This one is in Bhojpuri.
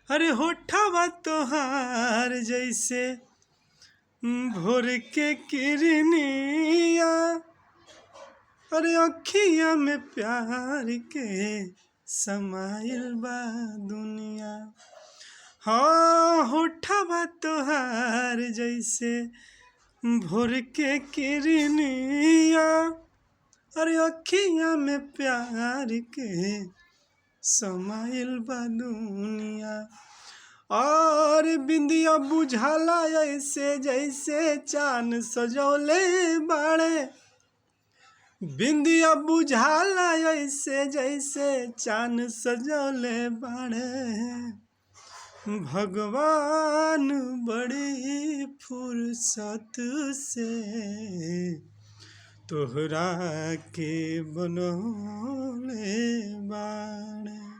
अरे होठवा तोहार जैसे भोर के किरनिया, अरे अखिया में प्यार के समाइल बा दुनिया। हाँ होठवा तोहार जैसे भोर के किरनिया, अरे अखिया में प्यार के समाइल बा दुनिया। और बिंदिया बुझाला ऐसे जैसे चांद सजौले बाड़े, बिंदिया बुझाला ऐसे जैसे चांद सजौले बाड़े। भगवान बड़ी फुर्सत से तोहरा के बनौले बाड़े।